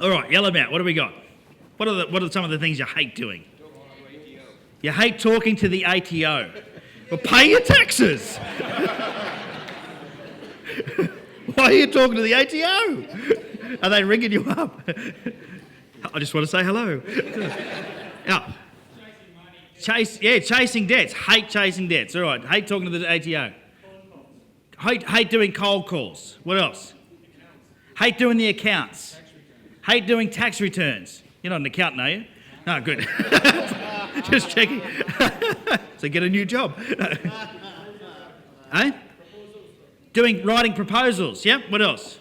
All right, yell about. What do we got? What are some of the things you hate doing? You hate talking to the ATO. Well, pay your taxes. Why are you talking to the ATO? Are they ringing you up? I just want to say hello. Yeah. Chasing debts. Hate chasing debts. All right. Hate talking to the ATO. Hate doing cold calls. What else? Hate doing the accounts. Hate doing tax returns. You're not an accountant, are you? No, good. Just checking. So get a new job. Eh? Writing proposals. Yep. What else?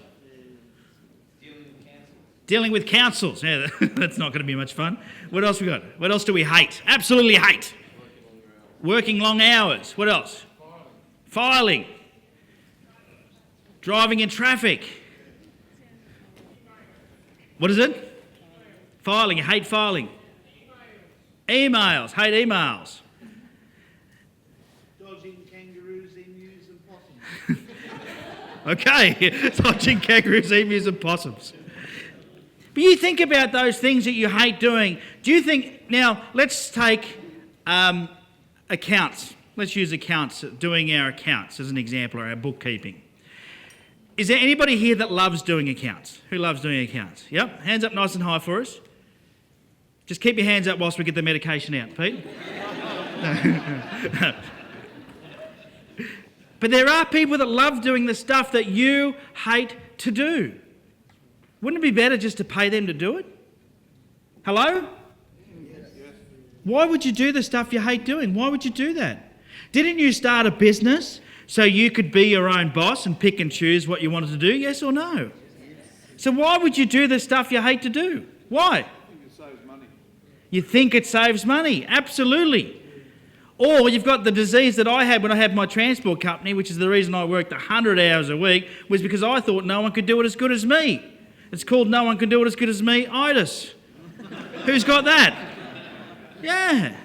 Dealing with councils. Yeah, that's not going to be much fun. What else we got? What else do we hate? Absolutely hate. Working long hours. What else? Filing. Driving in traffic. What is it? Filing. You hate filing. Emails. Hate emails. Dodging kangaroos, emus and possums. Okay. Dodging kangaroos, emus and possums. But you think about those things that you hate doing. Do you think... Now, let's take accounts. Let's use accounts, doing our accounts as an example, or our bookkeeping. Is there anybody here that loves doing accounts? Who loves doing accounts? Yep. Hands up nice and high for us. Just keep your hands up whilst we get the medication out, Pete. But there are people that love doing the stuff that you hate to do. Wouldn't it be better just to pay them to do it? Hello? Yes. Why would you do the stuff you hate doing? Why would you do that? Didn't you start a business so you could be your own boss and pick and choose what you wanted to do? Yes or no? Yes. So why would you do the stuff you hate to do? Why? I think it saves money. You think it saves money? Absolutely. Or you've got the disease that I had when I had my transport company, which is the reason I worked 100 hours a week, was because I thought no one could do it as good as me. It's called no one can do it as good as me, itis. Who's got that? Yeah.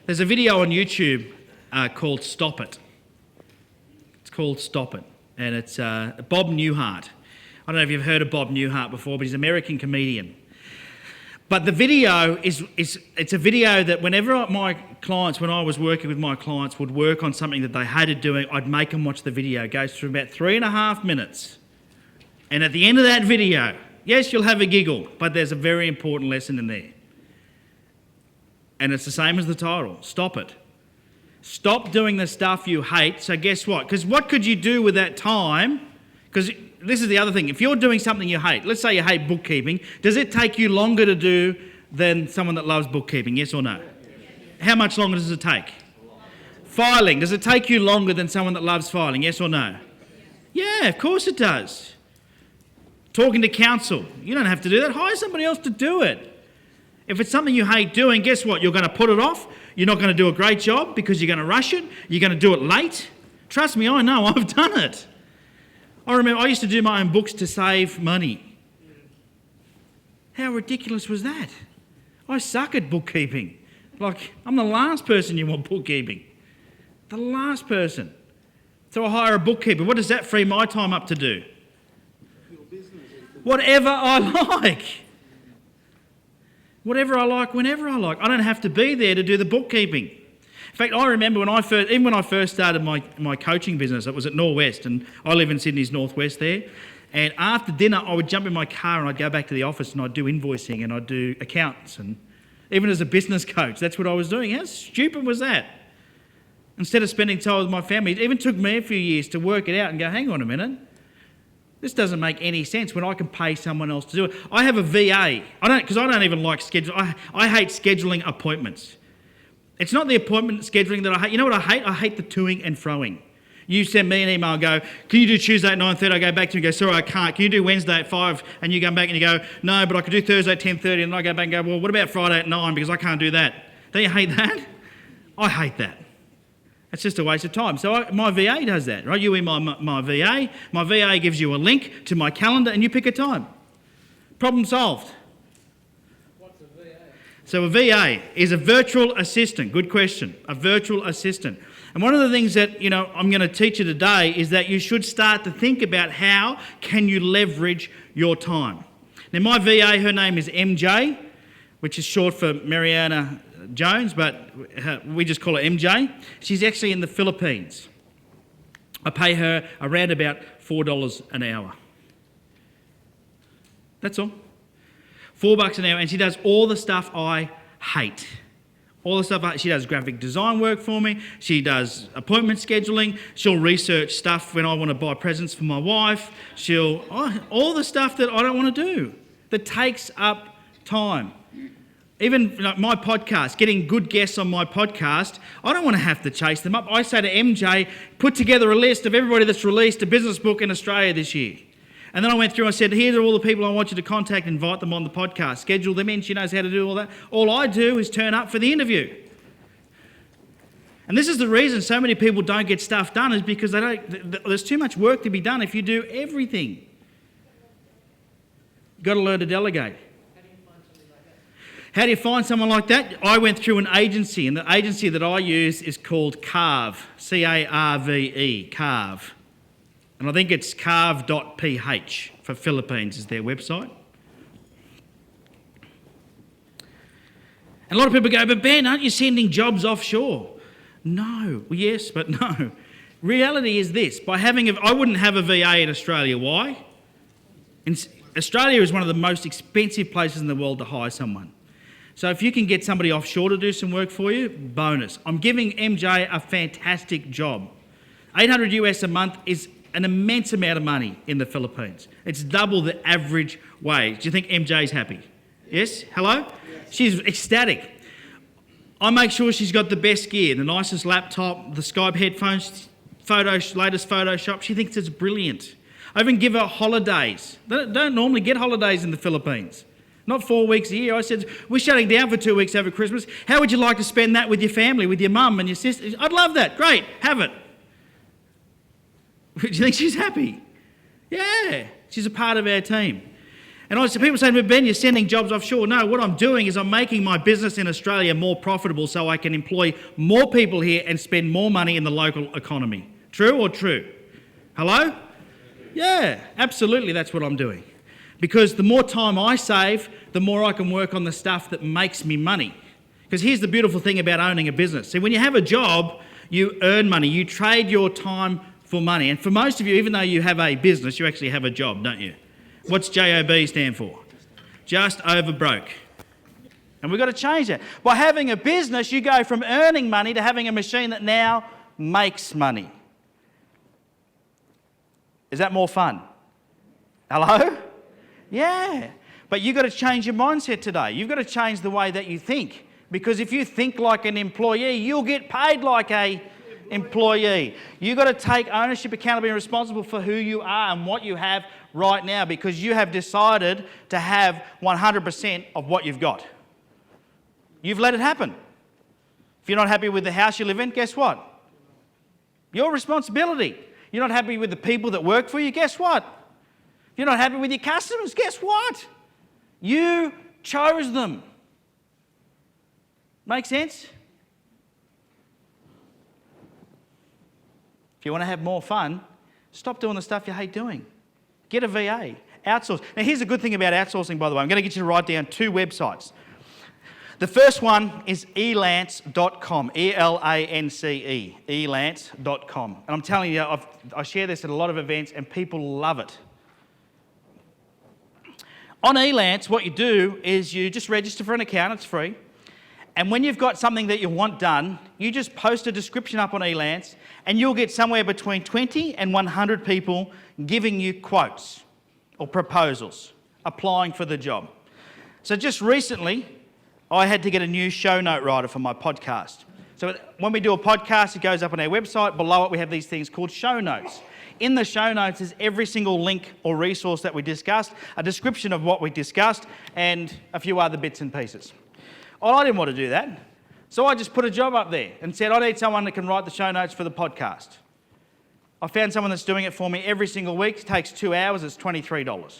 There's a video on YouTube called Stop It. It's called Stop It. And it's Bob Newhart. I don't know if you've heard of Bob Newhart before, but he's an American comedian. But the video it's a video that whenever my clients, when I was working with my clients, would work on something that they hated doing, I'd make them watch the video. It goes through about 3.5 minutes. And at the end of that video, yes, you'll have a giggle, but there's a very important lesson in there. And it's the same as the title, Stop It. Stop doing the stuff you hate. So guess what? Because what could you do with that time? Because this is the other thing. If you're doing something you hate, let's say you hate bookkeeping, does it take you longer to do than someone that loves bookkeeping, yes or no? How much longer does it take? Filing, does it take you longer than someone that loves filing, yes or no? Yeah, of course it does. Talking to council, you don't have to do that. Hire somebody else to do it. If it's something you hate doing, guess what? You're going to put it off. You're not going to do a great job because you're going to rush it. You're going to do it late. Trust me, I know, I've done it. I remember I used to do my own books to save money. How ridiculous was that? I suck at bookkeeping. Like, I'm the last person you want bookkeeping. The last person. So I hire a bookkeeper. What does that free my time up to do? Your business. Whatever I like. Whatever I like, whenever I like. I don't have to be there to do the bookkeeping. In fact, I remember when I first started my coaching business, it was at Norwest, and I live in Sydney's northwest there. And after dinner, I would jump in my car and I'd go back to the office and I'd do invoicing and I'd do accounts. And even as a business coach, that's what I was doing. How stupid was that? Instead of spending time with my family, it even took me a few years to work it out and go, hang on a minute. This doesn't make any sense when I can pay someone else to do it. I have a VA. Because I don't even like schedule. I hate scheduling appointments. It's not the appointment scheduling that I hate. You know what I hate? I hate the toing and froing. You send me an email and go, can you do Tuesday at 9:30? I go back to you and go, sorry, I can't. Can you do Wednesday at 5? And you come back and you go, no, but I could do Thursday at 10:30. And I go back and go, well, what about Friday at 9? Because I can't do that. Don't you hate that? I hate that. It's just a waste of time. So my VA does that, right? You email my VA. My VA gives you a link to my calendar and you pick a time. Problem solved. What's a VA? So a VA is a virtual assistant. Good question. A virtual assistant. And one of the things that, I'm going to teach you today is that you should start to think about how can you leverage your time. Now, my VA, her name is MJ, which is short for Mariana Jones, but we just call her MJ. She's actually in the Philippines. I pay her around about $4 an hour. That's all. $4 an hour, and she does all the stuff I hate. All the stuff, she does graphic design work for me. She does appointment scheduling. She'll research stuff when I want to buy presents for my wife. All the stuff that I don't want to do, that takes up time. Even my podcast, getting good guests on my podcast, I don't want to have to chase them up. I say to MJ, put together a list of everybody that's released a business book in Australia this year. And then I went through and I said, here are all the people I want you to contact, invite them on the podcast, schedule them in. She knows how to do all that. All I do is turn up for the interview. And this is the reason so many people don't get stuff done, is because there's too much work to be done if you do everything. You've got to learn to delegate. How do you find someone like that? I went through an agency, and the agency that I use is called Carve, C-A-R-V-E, Carve. And I think it's carve.ph for Philippines is their website. And a lot of people go, but Ben, aren't you sending jobs offshore? No. Well, yes, but no. Reality is this. I wouldn't have a VA in Australia. Why? Australia is one of the most expensive places in the world to hire someone. So if you can get somebody offshore to do some work for you, bonus. I'm giving MJ a fantastic job. $800 US a month is an immense amount of money in the Philippines. It's double the average wage. Do you think MJ's happy? Yes? Hello? Yes. She's ecstatic. I make sure she's got the best gear, the nicest laptop, the Skype headphones, latest Photoshop. She thinks it's brilliant. I even give her holidays. They don't normally get holidays in the Philippines. Not 4 weeks a year. I said, we're shutting down for 2 weeks over Christmas. How would you like to spend that with your family, with your mum and your sister? I'd love that. Great, have it. Do you think she's happy? Yeah, she's a part of our team. And people say to me, Ben, you're sending jobs offshore. No, what I'm doing is I'm making my business in Australia more profitable so I can employ more people here and spend more money in the local economy. True or true? Hello? Yeah, absolutely, that's what I'm doing. Because the more time I save, the more I can work on the stuff that makes me money. Because here's the beautiful thing about owning a business. See, when you have a job, you earn money. You trade your time for money. And for most of you, even though you have a business, you actually have a job, don't you? What's JOB stand for? Just over broke. And we've got to change that. By having a business, you go from earning money to having a machine that now makes money. Is that more fun? Hello? Yeah. But you've got to change your mindset today. You've got to change the way that you think. Because if you think like an employee, you'll get paid like a employee. You've got to take ownership, accountability, and responsible for who you are and what you have right now, because you have decided to have 100% of what you've got. You've let it happen. If you're not happy with the house you live in, guess what? Your responsibility. You're not happy with the people that work for you, guess what? If you're not happy with your customers, guess what? You chose them. Make sense? If you want to have more fun, stop doing the stuff you hate doing. Get a VA. Outsource. Now, here's the good thing about outsourcing, by the way. I'm going to get you to write down 2 websites. The first one is elance.com, E-L-A-N-C-E, elance.com. And I'm telling you, I share this at a lot of events and people love it. On Elance, what you do is you just register for an account, it's free. And when you've got something that you want done, you just post a description up on Elance and you'll get somewhere between 20 and 100 people giving you quotes or proposals, applying for the job. So just recently, I had to get a new show note writer for my podcast. So when we do a podcast, it goes up on our website. Below it, we have these things called show notes. In the show notes is every single link or resource that we discussed, a description of what we discussed, and a few other bits and pieces. Well, I didn't want to do that, so I just put a job up there and said, I need someone that can write the show notes for the podcast. I found someone that's doing it for me every single week. It takes 2 hours, it's $23.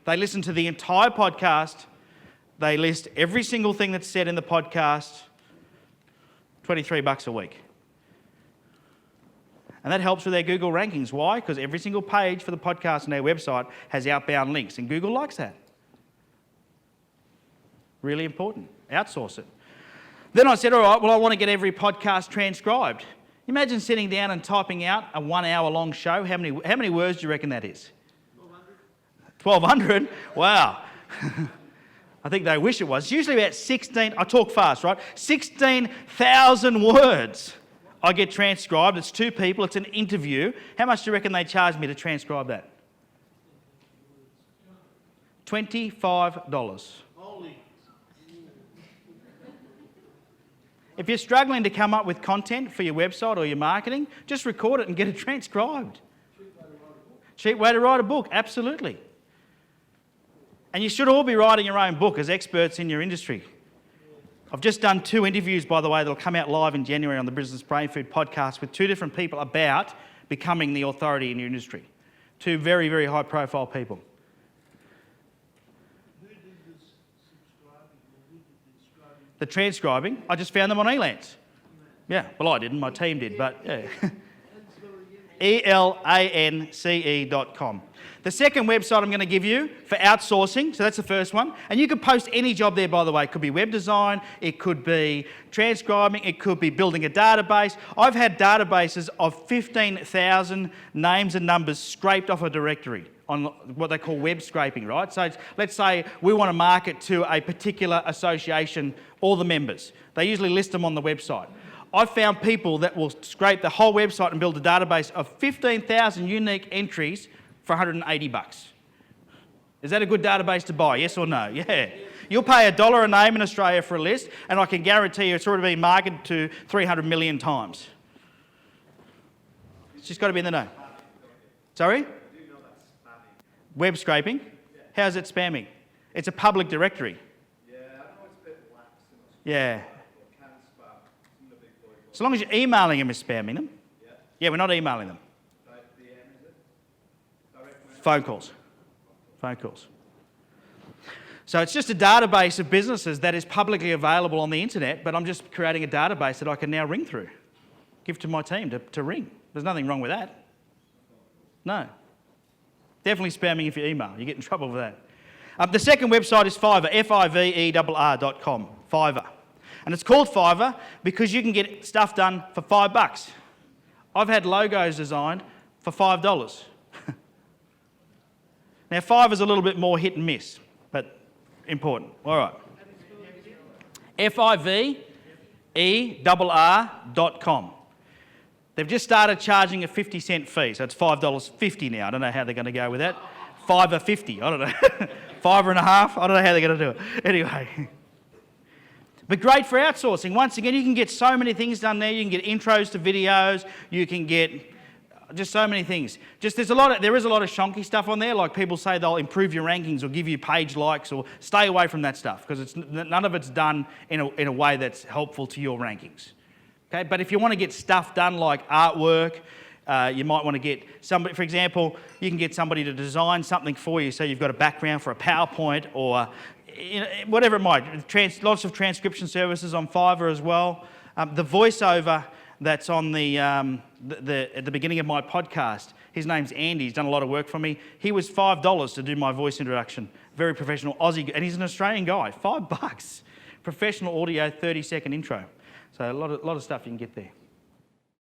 They listen to the entire podcast. They list every single thing that's said in the podcast, $23 a week. And that helps with their Google rankings. Why? Because every single page for the podcast on their website has outbound links, and Google likes that. Really important. Outsource it. Then I said, all right, well, I want to get every podcast transcribed. Imagine sitting down and typing out a 1 hour long show. How many words do you reckon that is? 1,200? Wow. I think they wish it was. It's usually about 16, I talk fast, right? 16,000 words I get transcribed. It's 2 people, it's an interview. How much do you reckon they charge me to transcribe that? $25. Holy. If you're struggling to come up with content for your website or your marketing, just record it and get it transcribed. Cheap way to write a book, absolutely. And you should all be writing your own book as experts in your industry. I've just done 2 interviews, by the way, that'll come out live in January on the Business Brain Food podcast with 2 different people about becoming the authority in your industry. 2 very, very high profile people. Who did this subscribing? Or who did the scribing? The transcribing, I just found them on Elance. Yeah, well, I didn't, my team did, but yeah. elance.com. The second website I'm going to give you for outsourcing, so that's the first one. And you can post any job there, by the way. It could be web design, it could be transcribing, it could be building a database. I've had databases of 15,000 names and numbers scraped off a directory on what they call web scraping, right? So let's say we want to market to a particular association, all the members. They usually list them on the website. I've found people that will scrape the whole website and build a database of 15,000 unique entries for $180. Is that a good database to buy? Yes or no? Yeah. You'll pay $1 a name in Australia for a list, and I can guarantee you it's already been marketed to 300 million times. It's just got to be in the know. Sorry? Web scraping? How's it spamming? It's a public directory. Yeah, I know it's a bit lax. Yeah. It can spam. Some of the big boys. So long as you're emailing them, is spamming them. Yeah. Yeah, we're not emailing them. Like DM, is it? Direct mail? Phone calls. Phone calls. So it's just a database of businesses that is publicly available on the internet, but I'm just creating a database that I can now ring through. Give to my team to ring. There's nothing wrong with that. No. Definitely spamming if you email. You get in trouble for that. The second website is Fiverr, Fiverr.com, Fiverr. And it's called Fiverr because you can get stuff done for $5. I've had logos designed for $5. Now, Fiverr's a little bit more hit and miss, but important. All right. Fiverr.com. They've just started charging a 50-cent fee, so it's $5.50 now. I don't know how they're going to go with that. $5.50, I don't know. $5.50, I don't know how they're going to do it. Anyway. But great for outsourcing. Once again, you can get so many things done there. You can get intros to videos. You can get just so many things. There is a lot of shonky stuff on there, like people say they'll improve your rankings or give you page likes, or stay away from that stuff because none of it's done in a way that's helpful to your rankings. Okay, but if you want to get stuff done like artwork, you might want to get somebody, for example, you can get somebody to design something for you. So you've got a background for a PowerPoint or whatever it might. Lots of transcription services on Fiverr as well. The voiceover that's on at the beginning of my podcast, his name's Andy. He's done a lot of work for me. He was $5 to do my voice introduction. Very professional Aussie, and he's an Australian guy. $5. Professional audio, 30-second intro. So a lot of stuff you can get there.